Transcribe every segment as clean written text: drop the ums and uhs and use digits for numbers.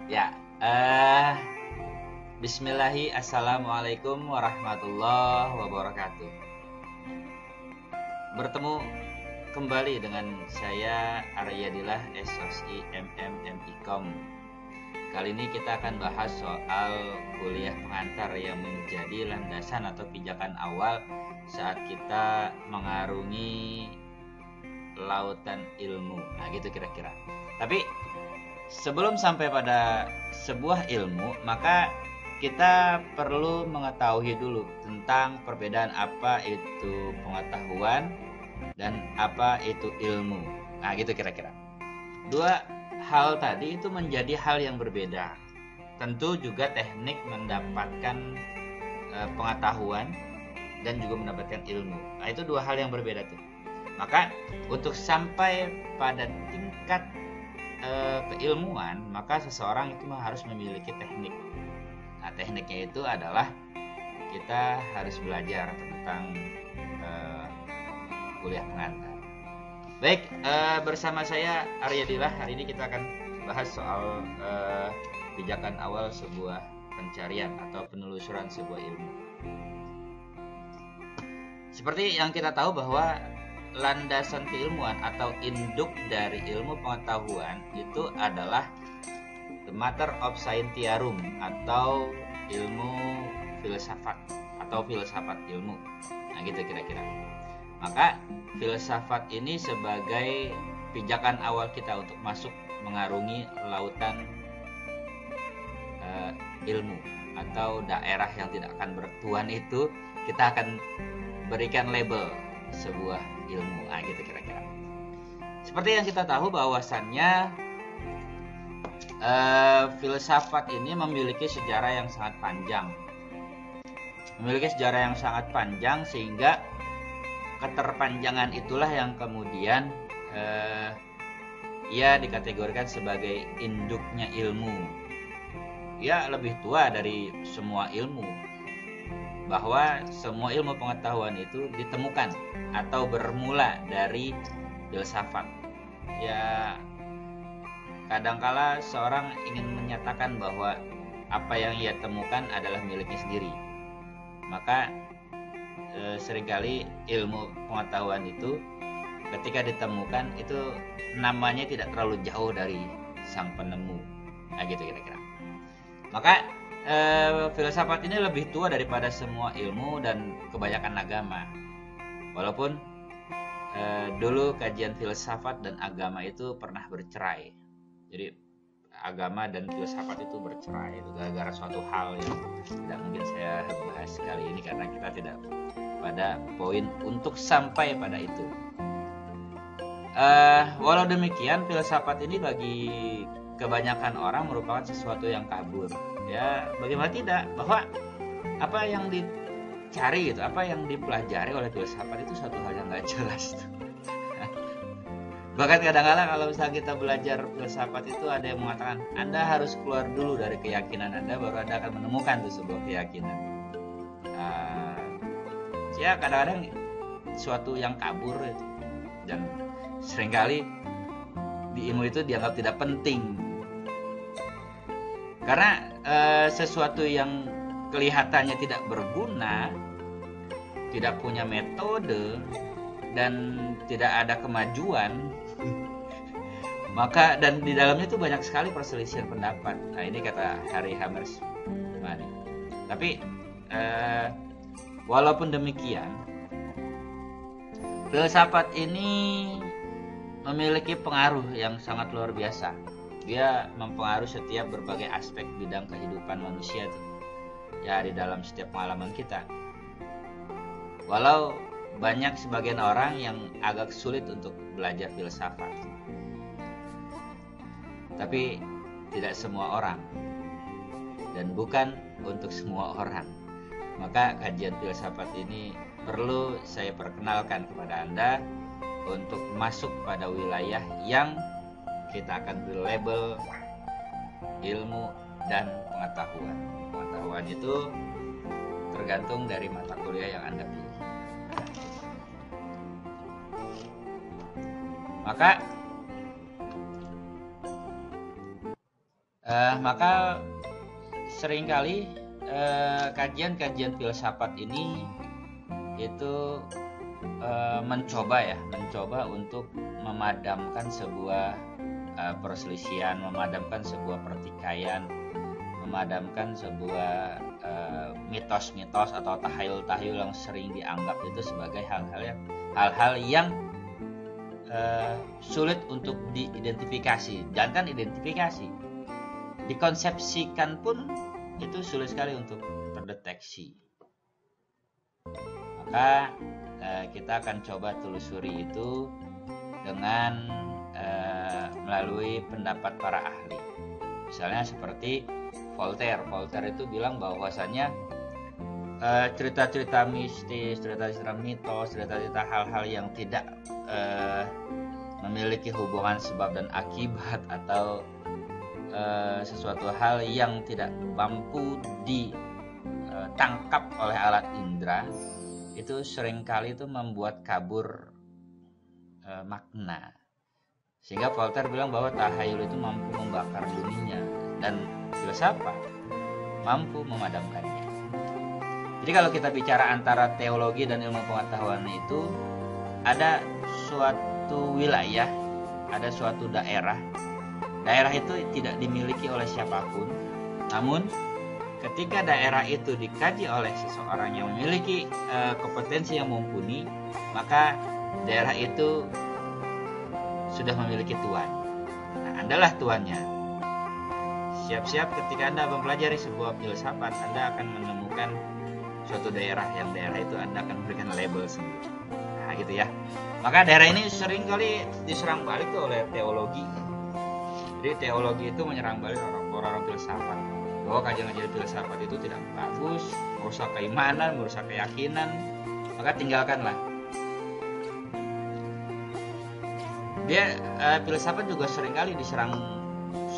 Ya, Bismillahi, Assalamualaikum warahmatullahi wabarakatuh. Bertemu kembali dengan saya Aryadillah SOSI MMMIKOM. Kali ini kita akan bahas soal kuliah pengantar yang menjadi landasan atau pijakan awal saat kita mengarungi lautan ilmu. Nah, gitu kira-kira. Tapi sebelum sampai pada sebuah ilmu, maka kita perlu mengetahui dulu tentang perbedaan apa itu pengetahuan dan apa itu ilmu. Nah, gitu kira-kira. Dua hal tadi itu menjadi hal yang berbeda. Tentu juga teknik mendapatkan pengetahuan dan juga mendapatkan ilmu. Nah, itu dua hal yang berbeda tuh. Maka untuk sampai pada tingkat keilmuan, maka seseorang itu harus memiliki teknik. Nah, tekniknya itu adalah kita harus belajar tentang kuliah pengantar. Baik, bersama saya Aryadillah. Hari ini kita akan bahas soal pijakan awal sebuah pencarian atau penelusuran sebuah ilmu. Seperti yang kita tahu bahwa landasan keilmuan atau induk dari ilmu pengetahuan itu adalah the matter of scientiarum atau ilmu filsafat atau filsafat ilmu. Nah, gitu kira-kira. Maka filsafat ini sebagai pijakan awal kita untuk masuk mengarungi lautan ilmu atau daerah yang tidak akan bertuan itu, kita akan berikan label sebuah ilmu. Nah, gitu kira-kira. Seperti yang kita tahu bahwasannya filsafat ini memiliki sejarah yang sangat panjang. Sehingga keterpanjangan itulah yang kemudian ia dikategorikan sebagai induknya ilmu. Ia lebih tua dari semua ilmu, bahwa semua ilmu pengetahuan itu ditemukan atau bermula dari filsafat. Ya, kadangkala seorang ingin menyatakan bahwa apa yang ia temukan adalah miliknya sendiri. Maka seringkali ilmu pengetahuan itu ketika ditemukan itu namanya tidak terlalu jauh dari sang penemu. Nah, gitu kira-kira. Maka filsafat ini lebih tua daripada semua ilmu dan kebanyakan agama. Walaupun dulu kajian filsafat dan agama itu pernah bercerai. Jadi agama dan filsafat itu bercerai itu gara-gara suatu hal yang tidak mungkin saya bahas kali ini karena kita tidak pada poin untuk sampai pada itu. Walau demikian, filsafat ini bagi kebanyakan orang merupakan sesuatu yang kabur. Ya, bagaimana tidak, bahwa apa yang dicari gitu, apa yang dipelajari oleh filsafat itu suatu hal yang nggak jelas. Bahkan kadang-kadang kalau misalnya kita belajar filsafat itu ada yang mengatakan Anda harus keluar dulu dari keyakinan Anda, baru Anda akan menemukan tuh sebuah keyakinan. Ya, kadang-kadang suatu yang kabur itu, dan seringkali di ilmu itu dianggap tidak penting karena sesuatu yang kelihatannya tidak berguna, tidak punya metode, dan tidak ada kemajuan, maka dan di dalamnya itu banyak sekali perselisihan pendapat. Nah, ini kata Harry Hammersmith. Tapi walaupun demikian, filsafat ini memiliki pengaruh yang sangat luar biasa. Dia mempengaruhi setiap berbagai aspek bidang kehidupan manusia tuh, ya, di dalam setiap pengalaman kita. Walau banyak sebagian orang yang agak sulit untuk belajar filsafat, tapi tidak semua orang dan bukan untuk semua orang. Maka kajian filsafat ini perlu saya perkenalkan kepada Anda untuk masuk pada wilayah yang kita akan beri label ilmu dan pengetahuan. Pengetahuan itu tergantung dari mata kuliah yang Anda pilih. Maka Maka seringkali kajian-kajian filsafat ini itu mencoba untuk memadamkan sebuah perselisihan, memadamkan sebuah pertikaian, memadamkan sebuah mitos-mitos atau tahayul-tahayul yang sering dianggap itu sebagai hal-hal yang sulit untuk diidentifikasi. Jangan identifikasi, dikonsepsikan pun itu sulit sekali untuk terdeteksi. Maka kita akan coba telusuri itu dengan melalui pendapat para ahli. Misalnya seperti Voltaire itu bilang bahwasanya cerita-cerita mistis, cerita-cerita mitos, cerita-cerita hal-hal yang tidak memiliki hubungan sebab dan akibat atau sesuatu hal yang tidak mampu ditangkap oleh alat indera, itu seringkali itu membuat kabur makna. Sehingga Voltaire bilang bahwa tahayul itu mampu membakar dunia dan filsafat mampu memadamkannya. Jadi kalau kita bicara antara teologi dan ilmu pengetahuan itu, ada suatu wilayah, ada suatu daerah. Daerah itu tidak dimiliki oleh siapapun, namun ketika daerah itu dikaji oleh seseorang yang memiliki kompetensi yang mumpuni, maka daerah itu sudah memiliki tuan. Nah, Andalah tuannya. Siap-siap ketika Anda mempelajari sebuah filsafat, Anda akan menemukan suatu daerah yang daerah itu Anda akan memberikan label sendiri. Nah, gitu ya. Maka daerah ini sering kali diserang balik tuh oleh teologi. Jadi teologi itu menyerang balik orang-orang filsafat, bahwa kajian-kajian filsafat itu tidak bagus, merusak keimanan, merusak keyakinan, maka tinggalkanlah. Dia filsafat juga seringkali diserang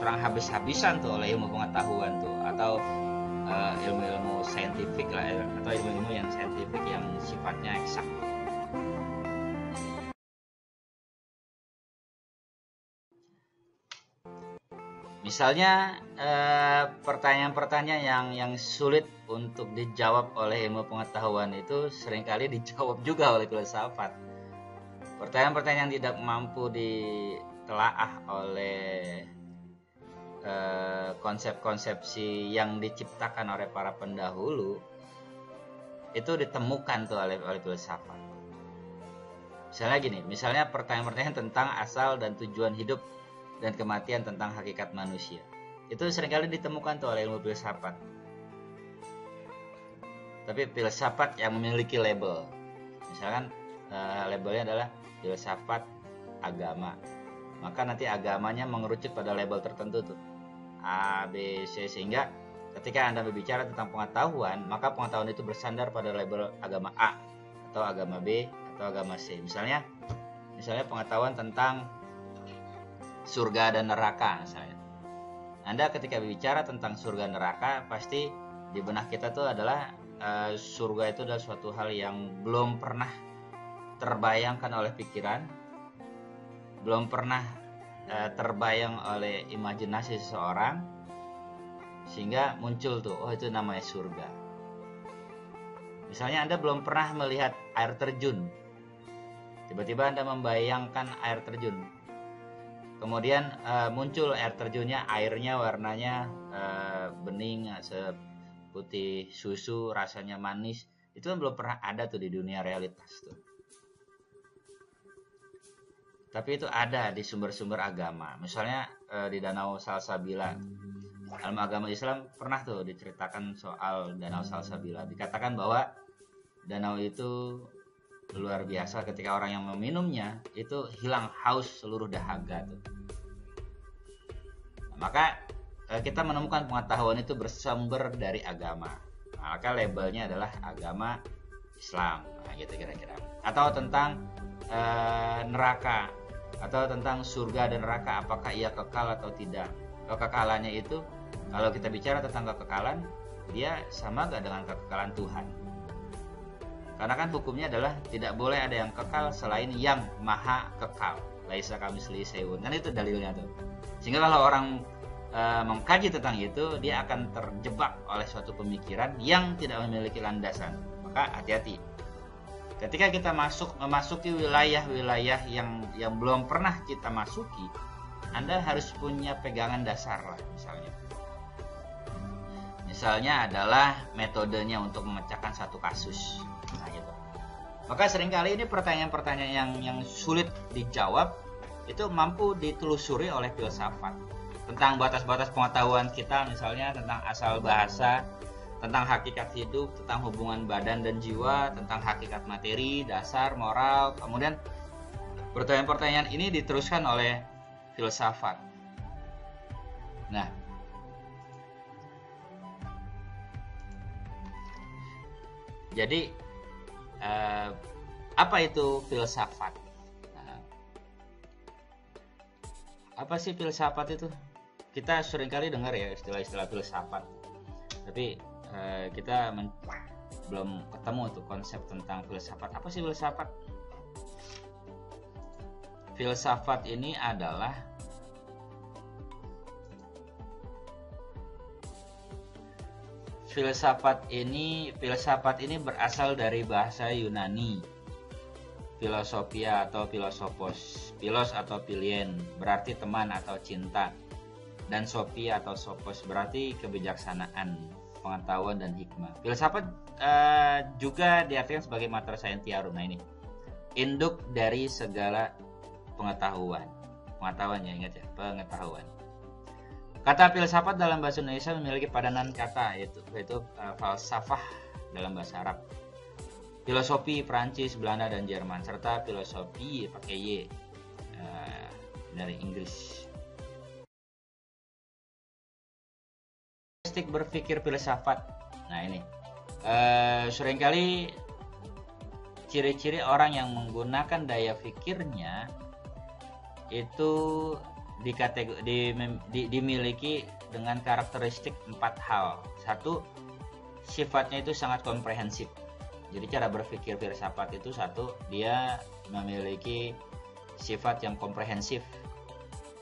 habis-habisan tuh oleh ilmu pengetahuan tuh, atau ilmu-ilmu saintifik lah, atau ilmu-ilmu yang saintifik yang sifatnya eksak. Misalnya pertanyaan-pertanyaan yang sulit untuk dijawab oleh ilmu pengetahuan itu seringkali dijawab juga oleh filsafat. Pertanyaan-pertanyaan yang tidak mampu ditelaah oleh konsep-konsepsi yang diciptakan oleh para pendahulu itu ditemukan tuh oleh filsafat. Misalnya pertanyaan-pertanyaan tentang asal dan tujuan hidup dan kematian, tentang hakikat manusia, itu seringkali ditemukan tuh oleh ilmu filsafat. Tapi filsafat yang memiliki label, misalkan labelnya adalah filsafat agama, maka nanti agamanya mengerucut pada label tertentu tuh, A, B, C, sehingga ketika Anda berbicara tentang pengetahuan, maka pengetahuan itu bersandar pada label agama A atau agama B atau agama C. Misalnya pengetahuan tentang surga dan neraka misalnya. Anda ketika berbicara tentang surga neraka, pasti di benak kita tuh adalah surga itu adalah suatu hal yang belum pernah terbayangkan oleh pikiran, belum pernah terbayang oleh imajinasi seseorang, sehingga muncul tuh, oh itu namanya surga. Misalnya Anda belum pernah melihat air terjun, tiba-tiba Anda membayangkan air terjun, kemudian muncul air terjunnya, airnya warnanya bening, seputih susu, rasanya manis. Itu kan belum pernah ada tuh di dunia realitas tuh. Tapi itu ada di sumber-sumber agama. Misalnya di Danau Salsabila, dalam agama Islam pernah tuh diceritakan soal Danau Salsabila. Dikatakan bahwa danau itu luar biasa, ketika orang yang meminumnya itu hilang haus seluruh dahaga tuh. Maka kita menemukan pengetahuan itu bersumber dari agama. Maka labelnya adalah agama Islam. Nah, gitu kira-kira. Atau tentang neraka, atau tentang surga dan neraka, apakah ia kekal atau tidak. Kekekalannya itu, kalau kita bicara tentang kekekalan, dia sama gak dengan kekekalan Tuhan? Karena kan hukumnya adalah tidak boleh ada yang kekal selain yang maha kekal. Laisa kamitslihi syai'un. Kan itu dalilnya tuh. Sehingga kalau orang mengkaji tentang itu, dia akan terjebak oleh suatu pemikiran yang tidak memiliki landasan. Maka hati-hati. Ketika kita memasuki wilayah-wilayah yang belum pernah kita masuki, Anda harus punya pegangan dasar lah, misalnya. Misalnya adalah metodenya untuk memecahkan satu kasus. Nah, gitu. Maka seringkali ini pertanyaan-pertanyaan yang sulit dijawab itu mampu ditelusuri oleh filsafat. Tentang batas-batas pengetahuan kita, misalnya tentang asal bahasa, tentang hakikat hidup, tentang hubungan badan dan jiwa, tentang hakikat materi, dasar, moral. Kemudian pertanyaan-pertanyaan ini diteruskan oleh filsafat. Nah, jadi apa itu filsafat? Nah, apa sih filsafat itu? Kita seringkali dengar ya istilah-istilah filsafat, tapi kita belum ketemu tuh konsep tentang filsafat. Apa sih filsafat? Filsafat ini adalah filsafat ini berasal dari bahasa Yunani. Filosofia atau filosofos, philos atau pilien berarti teman atau cinta, dan sophia atau sophos berarti kebijaksanaan, pengetahuan dan hikmah. Filsafat juga diartikan sebagai mater scientiarum. Nah, ini induk dari segala pengetahuan. Pengetahuan ya, ingat ya, pengetahuan. Kata filsafat dalam bahasa Indonesia memiliki padanan kata yaitu falsafah dalam bahasa Arab, filosofi Prancis, Belanda dan Jerman, serta filosofi pakai Y dari Inggris. Karakteristik berpikir filsafat. Nah, ini seringkali ciri-ciri orang yang menggunakan daya pikirnya itu dimiliki dengan karakteristik 4 hal. Satu, sifatnya itu sangat komprehensif. Jadi cara berpikir filsafat itu satu, dia memiliki sifat yang komprehensif.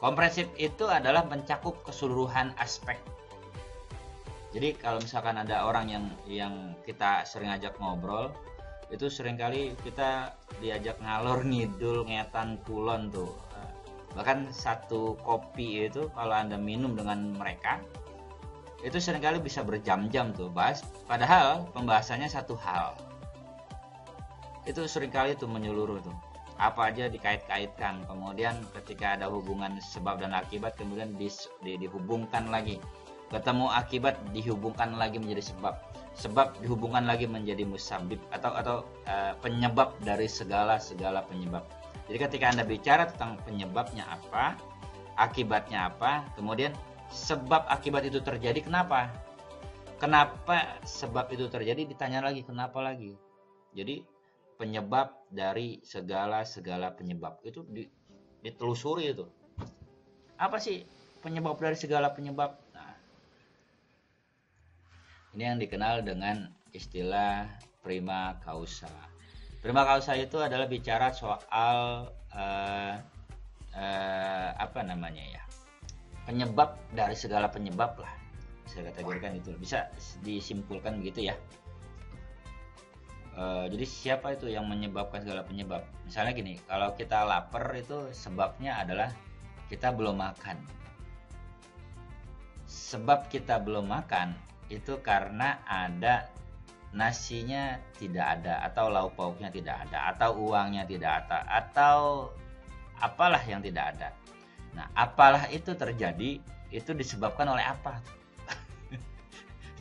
Komprehensif itu adalah mencakup keseluruhan aspek. Jadi kalau misalkan ada orang yang kita sering ajak ngobrol, itu seringkali kita diajak ngalor ngidul, ngetan kulon tuh. Bahkan satu kopi itu kalau Anda minum dengan mereka, itu seringkali bisa berjam-jam tuh bahas, padahal pembahasannya satu hal. Itu seringkali tuh menyeluruh tuh, apa aja dikait-kaitkan, kemudian ketika ada hubungan sebab dan akibat kemudian dihubungkan lagi, ketemu akibat dihubungkan lagi menjadi sebab dihubungkan lagi menjadi musabib atau penyebab dari segala penyebab. Jadi ketika Anda bicara tentang penyebabnya apa, akibatnya apa, kemudian sebab akibat itu terjadi kenapa sebab itu terjadi, ditanya lagi kenapa lagi. Jadi penyebab dari segala penyebab itu ditelusuri itu. Apa sih penyebab dari segala penyebab? Nah, ini yang dikenal dengan istilah prima causa. Prima causa itu adalah bicara soal penyebab dari segala penyebab lah. Bisa kategorikan itu, bisa disimpulkan begitu ya. Jadi siapa itu yang menyebabkan segala penyebab? Misalnya gini, kalau kita lapar itu sebabnya adalah kita belum makan. Sebab kita belum makan itu karena ada nasinya tidak ada, atau lauk pauknya tidak ada, atau uangnya tidak ada, atau apalah yang tidak ada. Nah, apalah itu terjadi itu disebabkan oleh apa?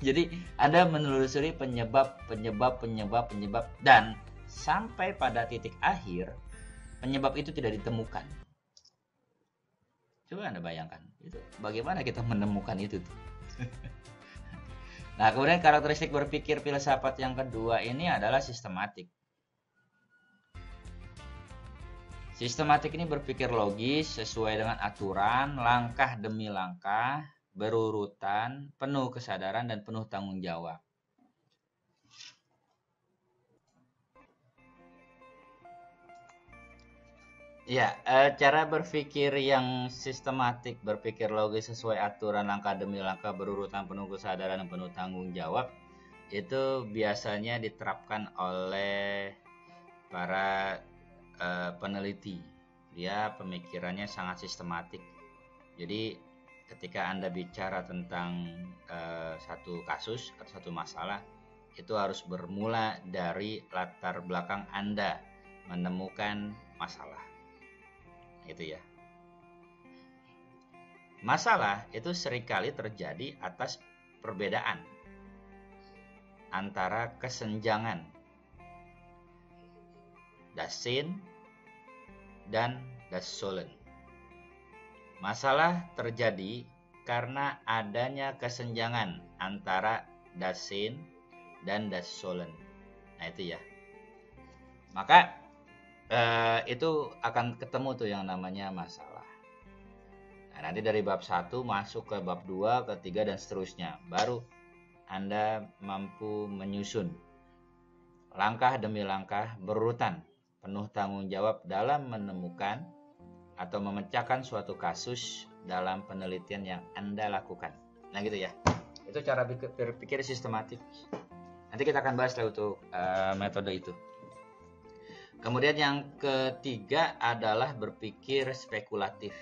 Jadi Anda menelusuri penyebab dan sampai pada titik akhir penyebab itu tidak ditemukan. Coba Anda bayangkan, itu bagaimana kita menemukan itu tuh. Nah, kemudian karakteristik berpikir filsafat yang kedua ini adalah sistematik. Sistematik ini berpikir logis sesuai dengan aturan, langkah demi langkah, berurutan, penuh kesadaran dan penuh tanggung jawab. Ya, cara berpikir yang sistematik, berpikir logis sesuai aturan langkah demi langkah berurutan penuh kesadaran dan penuh tanggung jawab itu biasanya diterapkan oleh para peneliti. Dia pemikirannya sangat sistematik. Jadi ketika Anda bicara tentang satu kasus atau satu masalah, itu harus bermula dari latar belakang Anda menemukan masalah. Itu ya. Masalah itu seringkali terjadi atas perbedaan antara kesenjangan das Sinn dan das Sollen. Masalah terjadi karena adanya kesenjangan antara das Sinn dan das Sollen. Nah itu ya. Maka itu akan ketemu tuh yang namanya masalah. Nah, nanti dari bab 1 masuk ke bab 2, ke 3 dan seterusnya. Baru Anda mampu menyusun langkah demi langkah berurutan, penuh tanggung jawab dalam menemukan atau memecahkan suatu kasus dalam penelitian yang Anda lakukan. Nah gitu ya. Itu cara berpikir sistematik. Nanti kita akan bahas lah untuk metode itu. Kemudian yang ketiga adalah berpikir spekulatif.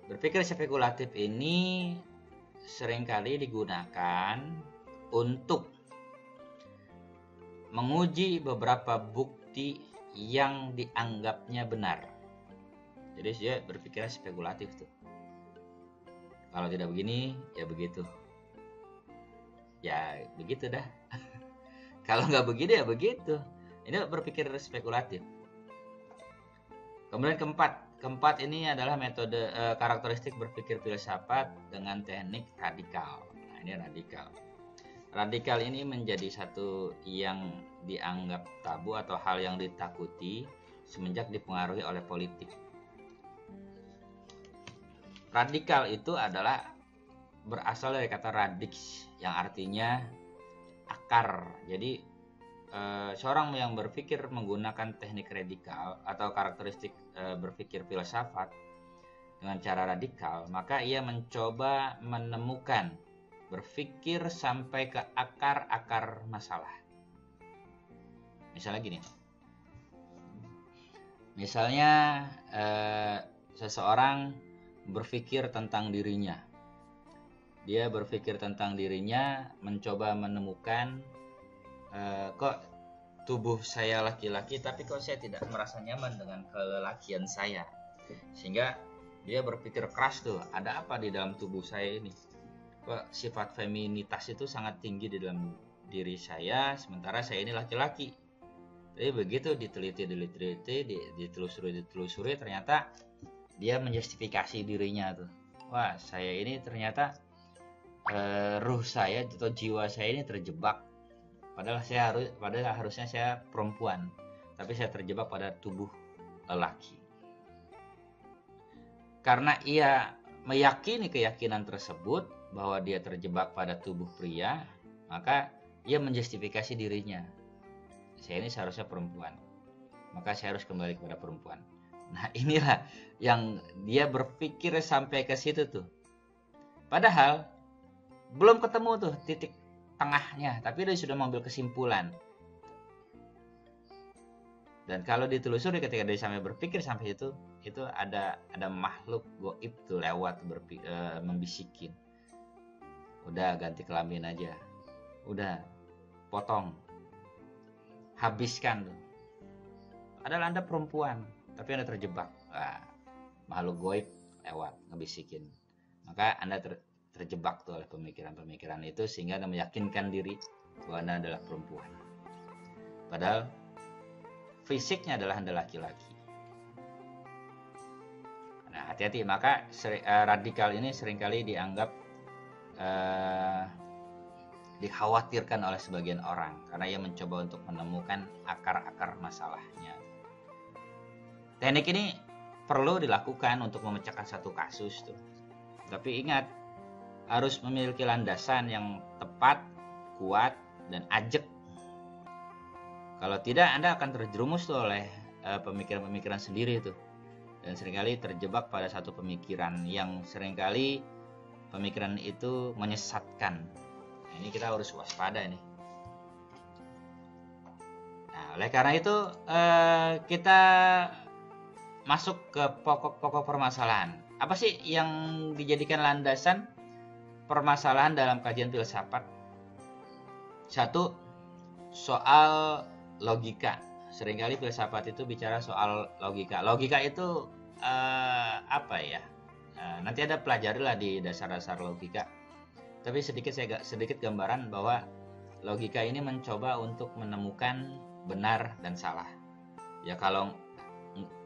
Berpikir spekulatif ini seringkali digunakan untuk menguji beberapa bukti yang dianggapnya benar. Jadi dia berpikir spekulatif tuh. Kalau tidak begini, ya begitu. Ya begitu dah. Kalau nggak begini ya begitu. Ini berpikir spekulatif. Kemudian keempat ini adalah metode karakteristik berpikir filsafat dengan teknik radikal. Nah, ini radikal. Radikal ini menjadi satu yang dianggap tabu atau hal yang ditakuti semenjak dipengaruhi oleh politik. Radikal itu adalah berasal dari kata radix yang artinya akar. Jadi seorang yang berpikir menggunakan teknik radikal atau karakteristik berpikir filsafat dengan cara radikal, maka ia mencoba menemukan, berpikir sampai ke akar-akar masalah. Misalnya gini, misalnya seseorang berpikir tentang dirinya, dia berpikir tentang dirinya, mencoba menemukan kok tubuh saya laki-laki tapi kok saya tidak merasa nyaman dengan kelelakian saya, sehingga dia berpikir keras tuh, ada apa di dalam tubuh saya ini, kok sifat feminitas itu sangat tinggi di dalam diri saya sementara saya ini laki-laki. Tapi begitu ditelusuri ternyata dia menjustifikasi dirinya tuh, wah saya ini ternyata ruh saya atau jiwa saya ini terjebak. Padahal harusnya saya perempuan, tapi saya terjebak pada tubuh lelaki. Karena ia meyakini keyakinan tersebut bahwa dia terjebak pada tubuh pria, maka ia menjustifikasi dirinya. Saya ini seharusnya perempuan, maka saya harus kembali kepada perempuan. Nah inilah yang dia berpikir sampai ke situ tuh. Padahal belum ketemu tuh titik tengahnya, tapi dia sudah mengambil kesimpulan. Dan kalau ditelusuri ketika dia sampai berpikir sampai itu ada makhluk goib tuh lewat membisikin, udah ganti kelamin aja, udah potong, habiskan tuh. Padahal Anda perempuan, tapi Anda terjebak. Wah, makhluk goib lewat ngebisikin. Maka Anda terjebak tuh oleh pemikiran-pemikiran itu sehingga Anda meyakinkan diri bahwa Anda adalah perempuan. Padahal fisiknya adalah Anda laki-laki. Nah, hati-hati, maka radikal ini seringkali dianggap dikhawatirkan oleh sebagian orang karena ia mencoba untuk menemukan akar-akar masalahnya. Teknik ini perlu dilakukan untuk memecahkan satu kasus tuh. Tapi ingat, harus memiliki landasan yang tepat, kuat, dan ajak. Kalau tidak, Anda akan terjerumus tuh oleh pemikiran-pemikiran sendiri itu, dan seringkali terjebak pada satu pemikiran yang seringkali pemikiran itu menyesatkan. Nah, ini kita harus waspada ini. Nah, oleh karena itu kita masuk ke pokok-pokok permasalahan. Apa sih yang dijadikan landasan permasalahan dalam kajian filsafat? Satu, soal logika. Seringkali filsafat itu bicara soal logika. Logika itu apa ya? Nanti ada pelajarilah di dasar-dasar logika. Tapi sedikit gambaran bahwa logika ini mencoba untuk menemukan benar dan salah. Ya kalau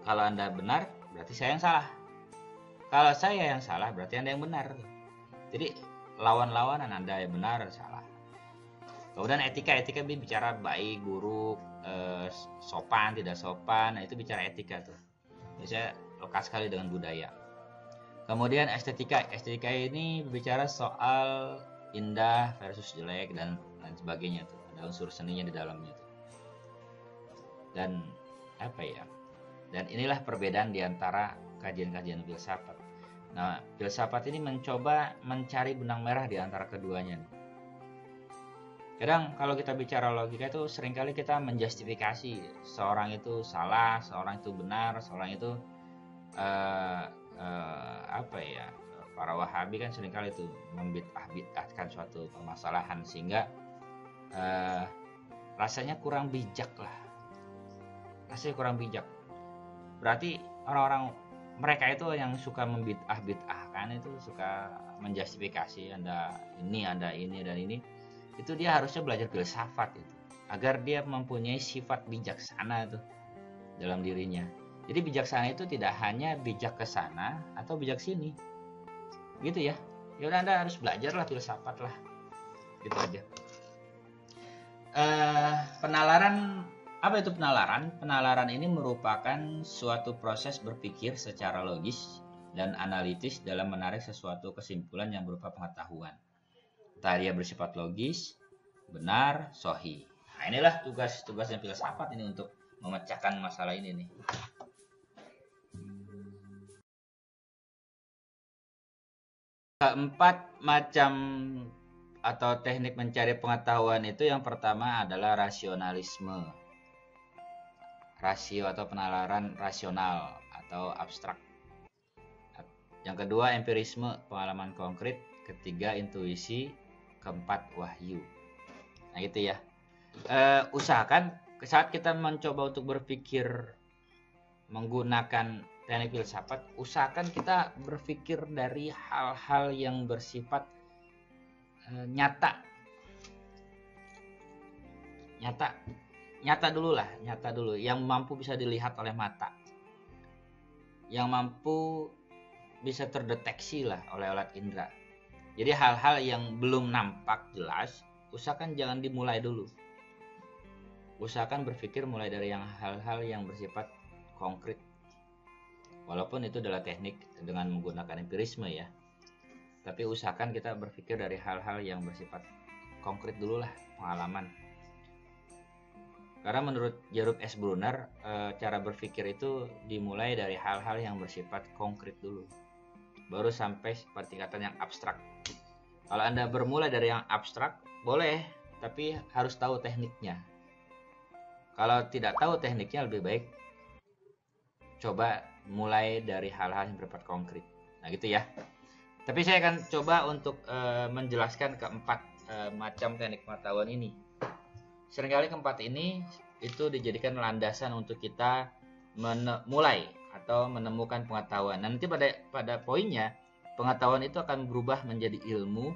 Anda benar, berarti saya yang salah. Kalau saya yang salah, berarti Anda yang benar. Jadi lawan-lawanan, Anda yang benar, salah. Kemudian etika bicara baik, buruk, sopan, tidak sopan. Nah, itu bicara etika tuh. Biasanya lekat sekali dengan budaya. Kemudian estetika ini bicara soal indah versus jelek dan lain sebagainya tuh. Ada unsur seninya di dalamnya tuh. Dan apa ya? Dan inilah perbedaan di antara kajian-kajian filsafat. Nah, filsafat ini mencoba mencari benang merah di antara keduanya nih. Kadang kalau kita bicara logika itu seringkali kita menjustifikasi seorang itu salah, seorang itu benar, seorang itu apa ya, para Wahabi kan seringkali itu membid'ahkan suatu permasalahan sehingga rasanya kurang bijak lah. Rasanya kurang bijak. Berarti orang-orang mereka itu yang suka membid'ahkan itu suka menjustifikasi Anda ini, dan ini. Itu dia harusnya belajar filsafat itu agar dia mempunyai sifat bijaksana itu dalam dirinya. Jadi bijaksana itu tidak hanya bijak ke sana atau bijak sini, gitu ya. Ya udah, Anda harus belajar lah filsafat lah, gitu aja. Penalaran, apa itu penalaran? Penalaran ini merupakan suatu proses berpikir secara logis dan analitis dalam menarik sesuatu kesimpulan yang berupa pengetahuan. Entah dia bersifat logis, benar, sahih. Nah, inilah tugasnya filsafat ini untuk memecahkan masalah ini nih. Keempat macam atau teknik mencari pengetahuan itu yang pertama adalah rasionalisme. Rasio atau penalaran rasional atau abstrak. Yang kedua empirisme, pengalaman konkret. Ketiga intuisi. Keempat wahyu. Nah gitu ya. Usahakan saat kita mencoba untuk berpikir menggunakan teknik filsafat, usahakan kita berpikir dari hal-hal yang bersifat nyata dulu, yang mampu bisa dilihat oleh mata, yang mampu bisa terdeteksi lah oleh alat indera. Jadi hal-hal yang belum nampak jelas, usahakan jangan dimulai dulu. Usahakan berpikir mulai dari hal-hal yang bersifat konkret. Walaupun itu adalah teknik dengan menggunakan empirisme ya. Tapi usahakan kita berpikir dari hal-hal yang bersifat konkret dulu lah, pengalaman. Karena menurut Jerome S. Brunner, cara berpikir itu dimulai dari hal-hal yang bersifat konkret dulu. Baru sampai pada tingkatan yang abstrak. Kalau Anda bermula dari yang abstrak, boleh, tapi harus tahu tekniknya. Kalau tidak tahu tekniknya, lebih baik coba mulai dari hal-hal yang bersifat konkret. Nah gitu ya. Tapi saya akan coba untuk menjelaskan keempat macam teknik pengetahuan ini. Seringkali keempat ini itu dijadikan landasan untuk kita mulai atau menemukan pengetahuan. Nanti pada poinnya, pengetahuan itu akan berubah menjadi ilmu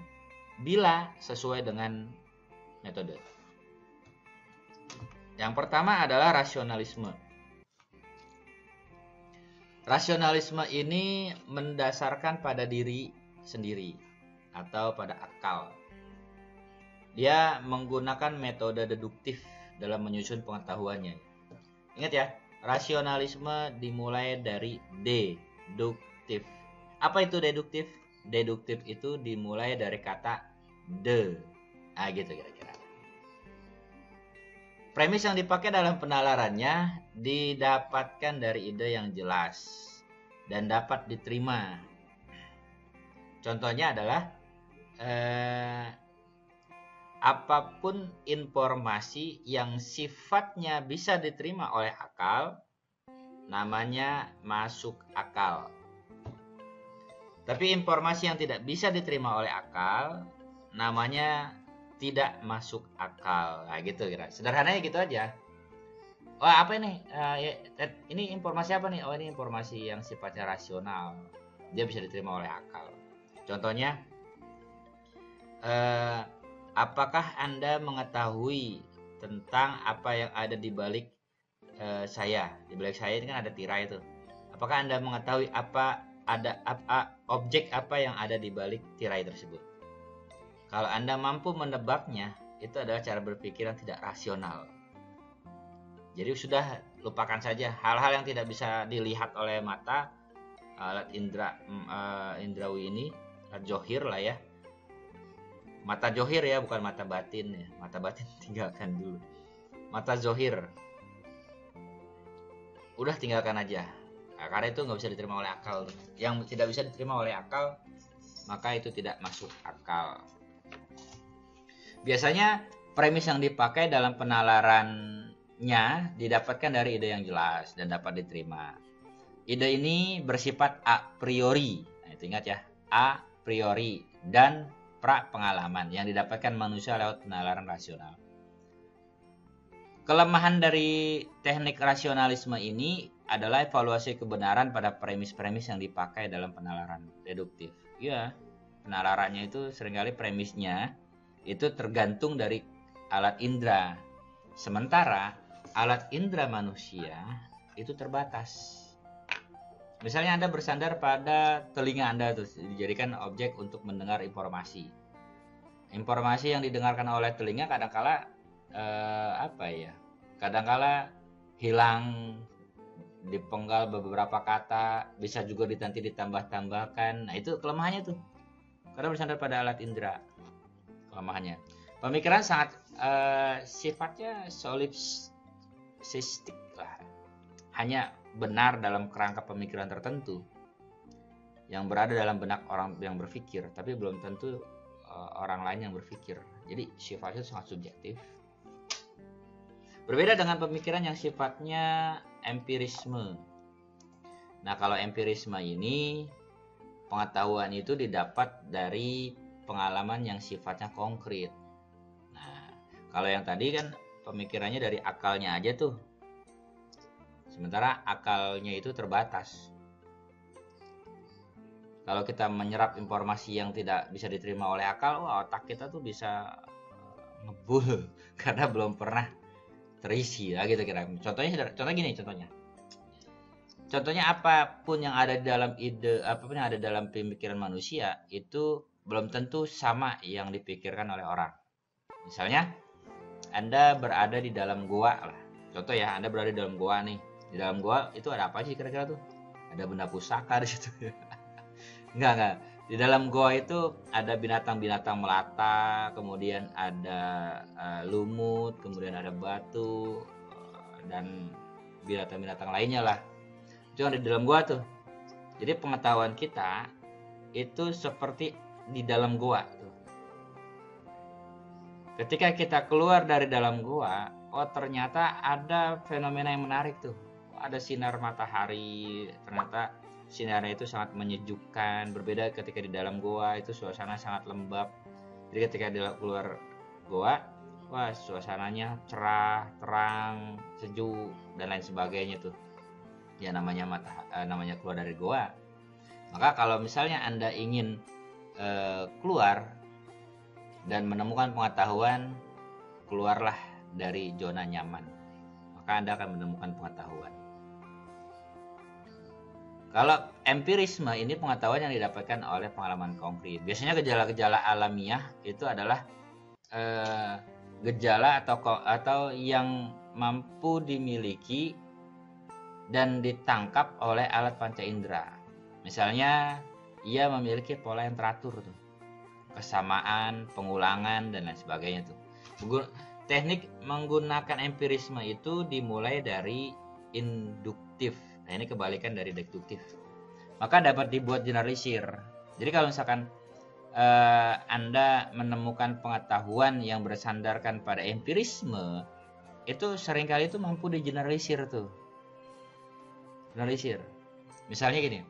bila sesuai dengan metode. Yang pertama adalah rasionalisme. Rasionalisme ini mendasarkan pada diri sendiri atau pada akal. Dia menggunakan metode deduktif dalam menyusun pengetahuannya. Ingat ya, rasionalisme dimulai dari deduktif. Apa itu deduktif? Deduktif itu dimulai dari kata de. Nah gitu kira-kira. Premis yang dipakai dalam penalarannya didapatkan dari ide yang jelas dan dapat diterima. Contohnya adalah apapun informasi yang sifatnya bisa diterima oleh akal, namanya masuk akal. Tapi informasi yang tidak bisa diterima oleh akal, namanya tidak masuk akal. Nah gitu kira. Sederhananya gitu aja. Wah apa ini? Ini informasi apa nih? Oh ini informasi yang sifatnya rasional. Dia bisa diterima oleh akal. Contohnya, apakah Anda mengetahui tentang apa yang ada di balik saya? Di balik saya ini kan ada tirai itu. Apakah Anda mengetahui objek apa yang ada di balik tirai tersebut? Kalau Anda mampu menebaknya, itu adalah cara berpikir yang tidak rasional. Jadi sudah lupakan saja hal-hal yang tidak bisa dilihat oleh mata, alat indrawi ini, johir lah ya. Mata johir ya, bukan mata batin ya. Mata batin tinggalkan dulu. Mata johir. Udah tinggalkan aja. Nah, karena itu nggak bisa diterima oleh akal. Yang tidak bisa diterima oleh akal, maka itu tidak masuk akal. Biasanya premis yang dipakai dalam penalarannya didapatkan dari ide yang jelas dan dapat diterima. Ide ini bersifat a priori. Nah, itu ingat ya, a priori dan pra pengalaman yang didapatkan manusia lewat penalaran rasional. Kelemahan dari teknik rasionalisme ini adalah evaluasi kebenaran pada premis-premis yang dipakai dalam penalaran deduktif. Ya, penalarannya itu seringkali premisnya itu tergantung dari alat indera. Sementara alat indera manusia itu terbatas. Misalnya Anda bersandar pada telinga Anda tuh dijadikan objek untuk mendengar informasi. Informasi yang didengarkan oleh telinga kadangkala kadangkala hilang, dipenggal beberapa kata, bisa juga nanti ditambah-tambahkan. Nah, itu kelemahannya tuh. Karena bersandar pada alat indera. Kelemahannya. Pemikiran sangat sifatnya solipsistik lah. Hanya benar dalam kerangka pemikiran tertentu yang berada dalam benak orang yang berpikir, tapi belum tentu orang lain yang berpikir. Jadi sifatnya sangat subjektif. Berbeda dengan pemikiran yang sifatnya empirisme. Nah, kalau empirisme ini pengetahuan itu didapat dari pengalaman yang sifatnya konkret. Nah, kalau yang tadi kan pemikirannya dari akalnya aja tuh. Sementara akalnya itu terbatas. Kalau kita menyerap informasi yang tidak bisa diterima oleh akal, otak kita tuh bisa ngebul karena belum pernah terisi lah gitu kira. Contohnya gini contohnya. Contohnya apapun yang ada di dalam ide, apapun yang ada dalam pemikiran manusia itu belum tentu sama yang dipikirkan oleh orang. Misalnya Anda berada di dalam goa lah. Contoh ya, Anda berada di dalam goa nih. Di dalam goa itu ada apa sih kira-kira tuh? Ada benda pusaka di situ. Enggak. Di dalam goa itu ada binatang-binatang melata, kemudian ada lumut, kemudian ada batu, dan binatang-binatang lainnya lah. Itu ada di dalam goa tuh. Jadi pengetahuan kita itu seperti di dalam goa tuh. Ketika kita keluar dari dalam goa, ternyata ada fenomena yang menarik tuh. Ada sinar matahari, ternyata sinarnya itu sangat menyejukkan. Berbeda ketika di dalam goa itu suasana sangat lembab. Jadi ketika di keluar goa, suasananya cerah, terang, sejuk dan lain sebagainya tuh. Ya namanya keluar dari goa. Maka kalau misalnya Anda ingin keluar dan menemukan pengetahuan, keluarlah dari zona nyaman. Maka Anda akan menemukan pengetahuan. Kalau empirisme ini pengetahuan yang didapatkan oleh pengalaman konkret. Biasanya gejala-gejala alamiah itu adalah gejala atau yang mampu dimiliki dan ditangkap oleh alat panca indera. Misalnya ia memiliki pola yang teratur tuh. Kesamaan, pengulangan dan lain sebagainya tuh. teknik menggunakan empirisme itu dimulai dari induktif. Nah, ini kebalikan dari deduktif. Maka dapat dibuat generalisir. Jadi kalau misalkan Anda menemukan pengetahuan yang bersandarkan pada empirisme, itu seringkali itu mampu digeneralisir tuh. Generalisir. Misalnya gini.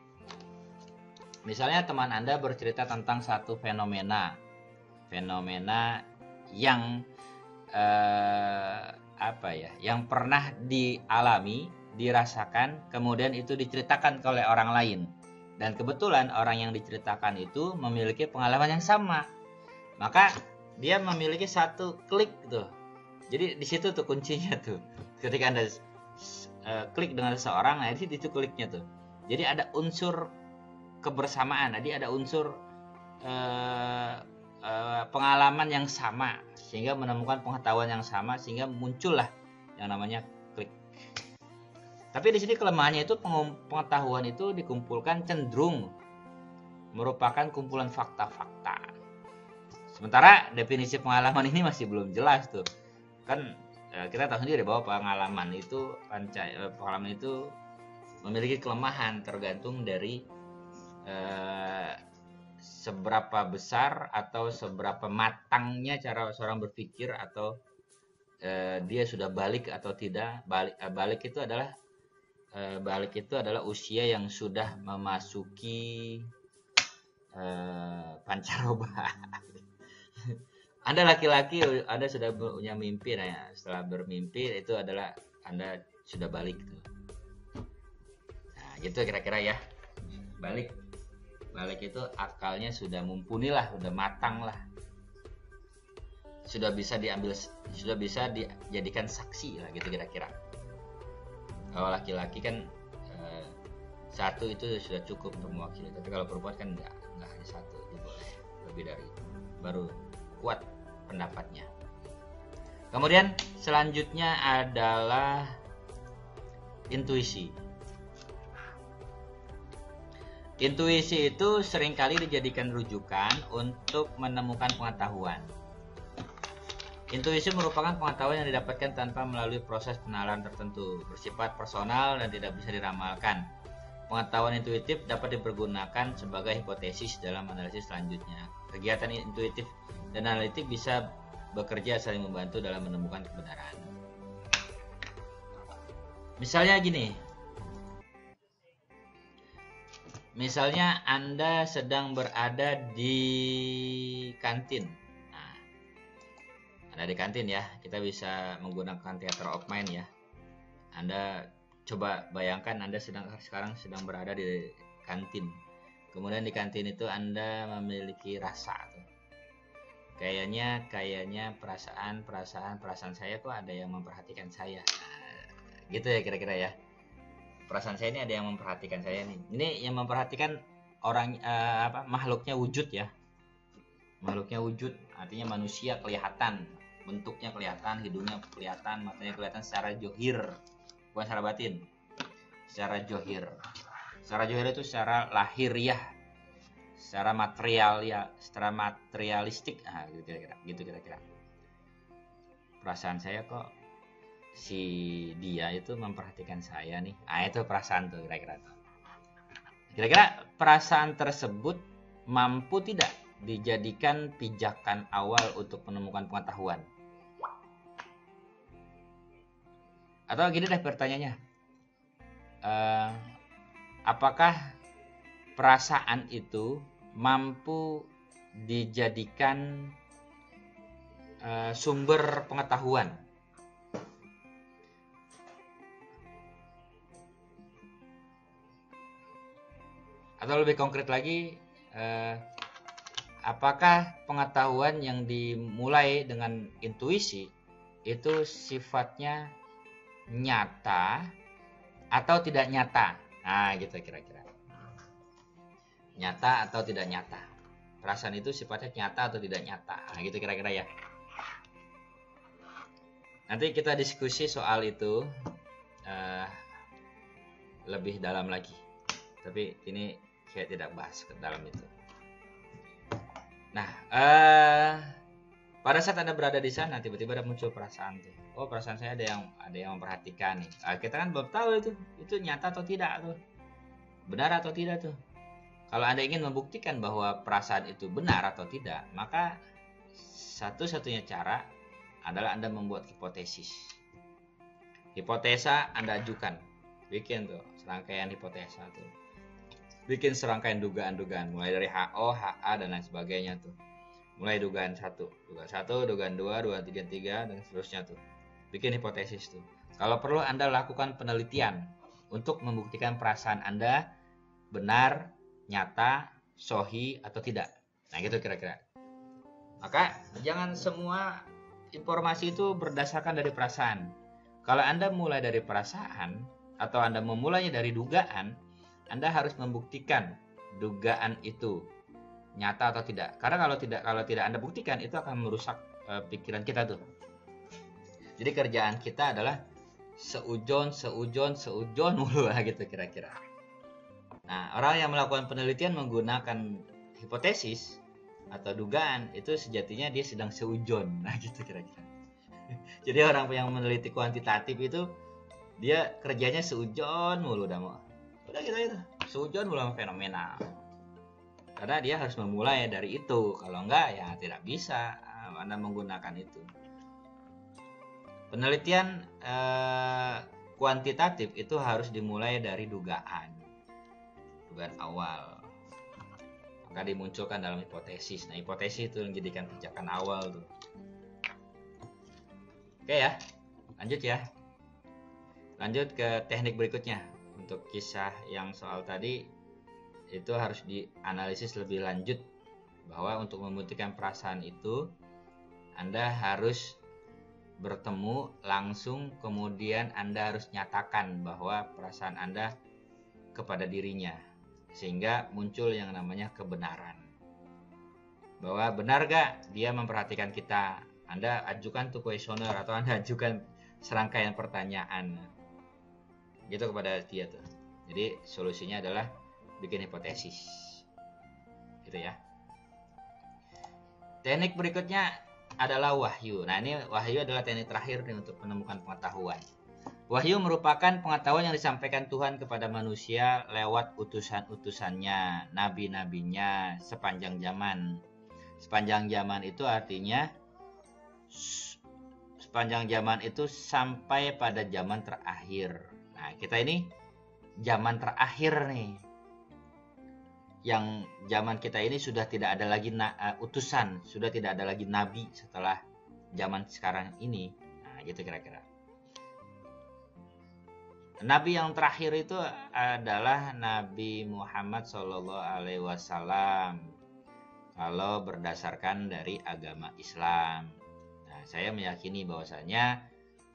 Misalnya teman Anda bercerita tentang satu fenomena yang yang pernah dialami, dirasakan, kemudian itu diceritakan oleh orang lain. Dan kebetulan orang yang diceritakan itu memiliki pengalaman yang sama. Maka dia memiliki satu klik tuh. Jadi di situ tuh kuncinya tuh. Ketika Anda klik dengan seseorang, nah itu kliknya tuh. Jadi ada unsur kebersamaan, jadi ada unsur pengalaman yang sama sehingga menemukan pengetahuan yang sama sehingga muncullah yang namanya klik. Tapi di sini kelemahannya itu pengetahuan itu dikumpulkan cenderung merupakan kumpulan fakta-fakta. Sementara definisi pengalaman ini masih belum jelas tuh. Kan kita tahu sendiri bahwa pengalaman itu memiliki kelemahan tergantung dari seberapa besar atau seberapa matangnya cara seorang berpikir atau dia sudah balik atau tidak. Balik itu adalah usia yang sudah memasuki pancaroba. Anda laki-laki, Anda sudah punya mimpi, nah setelah bermimpi itu adalah Anda sudah balik tuh. Nah, gitu kira-kira ya. Balik itu akalnya sudah mumpuni lah, sudah matang lah, sudah bisa dijadikan saksi lah, gitu kira-kira. Kalau laki-laki kan satu itu sudah cukup untuk mewakili, tapi kalau perempuan kan enggak hanya satu, boleh lebih dari itu baru kuat pendapatnya. Kemudian selanjutnya adalah intuisi. Intuisi itu seringkali dijadikan rujukan untuk menemukan pengetahuan. Intuisi merupakan pengetahuan yang didapatkan tanpa melalui proses penalar tertentu, bersifat personal dan tidak bisa diramalkan. Pengetahuan intuitif dapat dipergunakan sebagai hipotesis dalam analisis selanjutnya. Kegiatan intuitif dan analitik bisa bekerja saling membantu dalam menemukan kebenaran. Misalnya gini. Misalnya Anda sedang berada di kantin. Nah, Anda di kantin ya, kita bisa menggunakan theater of mind ya. Anda coba bayangkan Anda sekarang sedang berada di kantin. Kemudian di kantin itu Anda memiliki rasa. Kayaknya perasaan saya kok ada yang memperhatikan saya. Nah, gitu ya kira-kira ya. Perasaan saya ini ada yang memperhatikan saya nih. Ini yang memperhatikan orang makhluknya wujud ya. Makhluknya wujud artinya manusia kelihatan, bentuknya kelihatan, hidungnya kelihatan, matanya kelihatan secara johir, bukan secara batin. Secara johir. Secara johir itu secara lahiriah, secara material ya, secara materialistik. Nah, gitu kira-kira. Perasaan saya kok si dia itu memperhatikan saya nih. Nah, itu perasaan tuh kira-kira. Kira-kira perasaan tersebut mampu tidak dijadikan pijakan awal untuk menemukan pengetahuan? Atau gini deh pertanyaannya. Apakah perasaan itu mampu dijadikan sumber pengetahuan? Atau lebih konkret lagi, apakah pengetahuan yang dimulai dengan intuisi itu sifatnya nyata atau tidak nyata? Nah, gitu kira-kira. Nyata atau tidak nyata? Perasaan itu sifatnya nyata atau tidak nyata? Nah, gitu kira-kira ya. Nanti kita diskusi soal itu lebih dalam lagi. Tapi ini saya tidak bahas ke dalam itu. Nah, Pada saat Anda berada di sana, tiba-tiba ada muncul perasaan tuh. Oh, perasaan saya ada yang memperhatikan nih. Kita kan belum tahu itu nyata atau tidak tuh. Benar atau tidak tuh. Kalau Anda ingin membuktikan bahwa perasaan itu benar atau tidak, maka satu-satunya cara adalah Anda membuat hipotesis. Hipotesa Anda ajukan. Bikin tuh serangkaian hipotesa tuh. Bikin serangkaian dugaan-dugaan mulai dari HO, HA dan lain sebagainya tuh. Mulai dugaan 1, dugaan 2, dugaan 3, dan seterusnya tuh. Bikin hipotesis tuh. Kalau perlu Anda lakukan penelitian untuk membuktikan perasaan Anda benar, nyata, sohi atau tidak. Nah gitu kira-kira. Maka jangan semua informasi itu berdasarkan dari perasaan. Kalau Anda mulai dari perasaan atau Anda memulainya dari dugaan, Anda harus membuktikan dugaan itu nyata atau tidak. Karena kalau tidak Anda buktikan, itu akan merusak pikiran kita tuh. Jadi kerjaan kita adalah seujon mulu lah gitu kira-kira. Nah, orang yang melakukan penelitian menggunakan hipotesis atau dugaan itu sejatinya dia sedang seujon. Nah, gitu kira-kira. Jadi orang yang meneliti kuantitatif itu dia kerjanya seujon mulu udah gitu. Seujon mulu sama fenomena. Karena dia harus memulai dari itu. Kalau enggak ya tidak bisa Anda menggunakan itu. Penelitian kuantitatif itu harus dimulai dari dugaan awal. Maka dimunculkan dalam hipotesis. Nah, hipotesis itu yang menjadikan pijakan awal tuh. Oke ya, lanjut ya. Lanjut ke teknik berikutnya. Untuk kisah yang soal tadi, itu harus dianalisis lebih lanjut bahwa untuk membuktikan perasaan itu Anda harus bertemu langsung, kemudian Anda harus nyatakan bahwa perasaan Anda kepada dirinya sehingga muncul yang namanya kebenaran, bahwa benar gak dia memperhatikan kita. Anda ajukan tuh kuesioner atau Anda ajukan serangkaian pertanyaan gitu kepada dia tuh. Jadi solusinya adalah bikin hipotesis gitu ya. Teknik berikutnya adalah wahyu. Nah, ini wahyu adalah teknik terakhir nih untuk menemukan pengetahuan. Wahyu merupakan pengetahuan yang disampaikan Tuhan kepada manusia lewat utusan-utusannya, nabi-nabinya sepanjang zaman. Sepanjang zaman itu artinya sepanjang zaman itu sampai pada zaman terakhir. Nah, kita ini zaman terakhir nih. Yang zaman kita ini sudah tidak ada lagi utusan, sudah tidak ada lagi nabi setelah zaman sekarang ini. Nah, gitu kira-kira. Nabi yang terakhir itu adalah Nabi Muhammad SAW. Kalau berdasarkan dari agama Islam. Nah, saya meyakini bahwasanya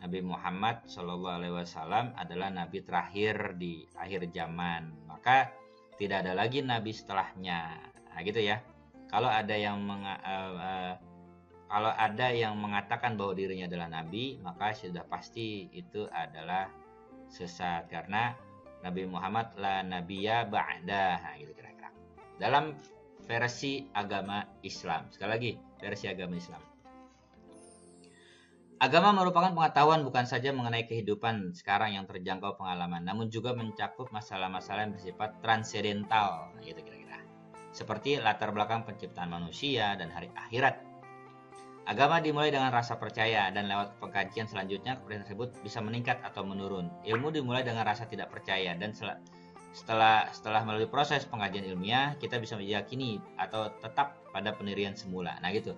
Nabi Muhammad SAW adalah Nabi terakhir di akhir zaman. Maka tidak ada lagi nabi setelahnya. Nah, gitu ya. Kalau ada yang mengatakan bahwa dirinya adalah nabi, maka sudah pasti itu adalah sesat, karena Nabi Muhammad la nabiyya ba'da. Nah, gitu kira-kira. Dalam versi agama Islam. Sekali lagi, versi agama Islam. Agama merupakan pengetahuan bukan saja mengenai kehidupan sekarang yang terjangkau pengalaman, namun juga mencakup masalah-masalah yang bersifat transendental, gitu kira-kira. Seperti latar belakang penciptaan manusia dan hari akhirat. Agama dimulai dengan rasa percaya, dan lewat pengkajian selanjutnya kepercayaan tersebut bisa meningkat atau menurun. Ilmu dimulai dengan rasa tidak percaya, dan setelah melalui proses pengajian ilmiah, kita bisa meyakini atau tetap pada pendirian semula. Nah, gitu.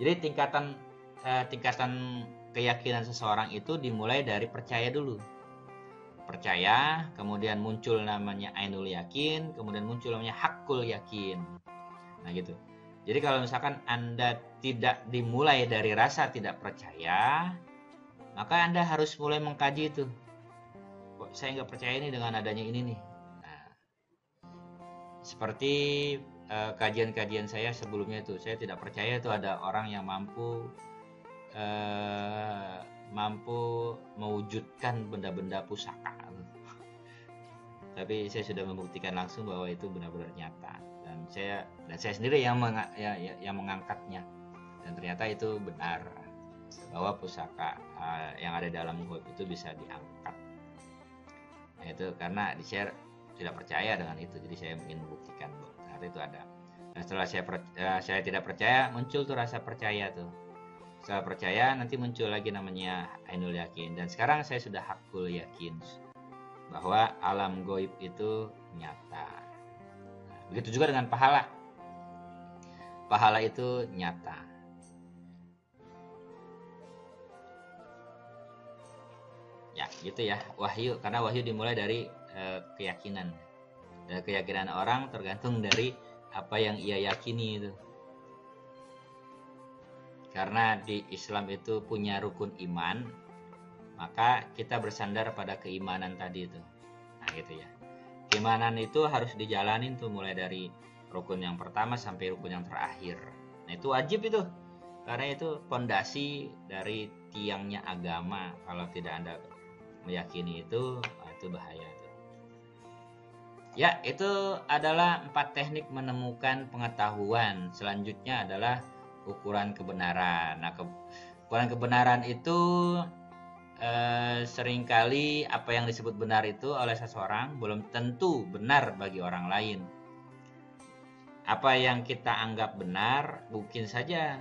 Jadi tingkatan keyakinan seseorang itu dimulai dari percaya dulu. Percaya, kemudian muncul namanya ainul yakin, kemudian muncul namanya hakul yakin. Nah, gitu. Jadi kalau misalkan Anda tidak dimulai dari rasa tidak percaya, maka Anda harus mulai mengkaji itu. Kok saya nggak percaya ini dengan adanya ini nih. Nah, seperti kajian-kajian saya sebelumnya itu, saya tidak percaya itu ada orang yang mampu mewujudkan benda-benda pusaka. Tapi saya sudah membuktikan langsung bahwa itu benar-benar nyata, dan saya sendiri yang mengangkatnya. Dan ternyata itu benar bahwa pusaka yang ada dalam goib itu bisa diangkat. Nah, itu karena saya tidak percaya dengan itu, jadi saya ingin membuktikan bahwa ternyata itu ada. Nah, setelah saya tidak percaya, muncul tuh rasa percaya tuh. Setelah percaya, nanti muncul lagi namanya ainul yakin. Dan sekarang saya sudah hakul yakin bahwa alam goib itu nyata. Nah, begitu juga dengan pahala. Pahala itu nyata. Ya, gitu ya. Wahyu, karena wahyu dimulai dari keyakinan. Dan keyakinan orang tergantung dari apa yang ia yakini itu. Karena di Islam itu punya rukun iman, maka kita bersandar pada keimanan tadi itu. Nah, gitu ya. Keimanan itu harus dijalanin tuh mulai dari rukun yang pertama sampai rukun yang terakhir. Nah, itu wajib itu. Karena itu fondasi dari tiangnya agama. Kalau tidak Anda meyakini itu bahaya tuh. Ya, itu adalah 4 teknik menemukan pengetahuan. Selanjutnya adalah ukuran kebenaran. Nah, ukuran kebenaran itu seringkali apa yang disebut benar itu oleh seseorang belum tentu benar bagi orang lain. Apa yang kita anggap benar mungkin saja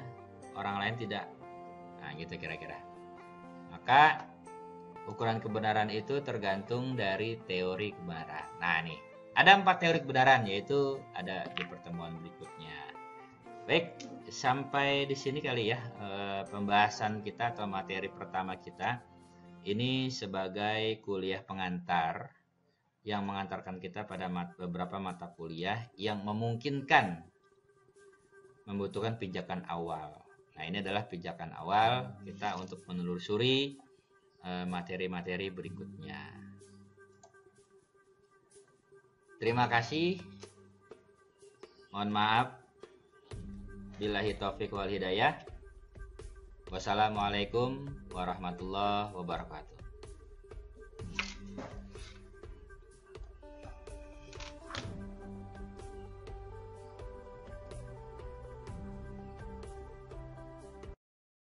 orang lain tidak. Nah, gitu kira-kira. Maka ukuran kebenaran itu tergantung dari teori kebenaran. Nah, nih ada 4 teori kebenaran, yaitu ada di pertemuan berikutnya. Baik, sampai di sini kali ya pembahasan kita atau materi pertama kita. Ini sebagai kuliah pengantar yang mengantarkan kita pada beberapa mata kuliah yang memungkinkan membutuhkan pijakan awal. Nah, ini adalah pijakan awal kita untuk menelusuri materi-materi berikutnya. Terima kasih. Mohon maaf. Billahi taufiq wal hidayah. Wassalamualaikum warahmatullahi wabarakatuh.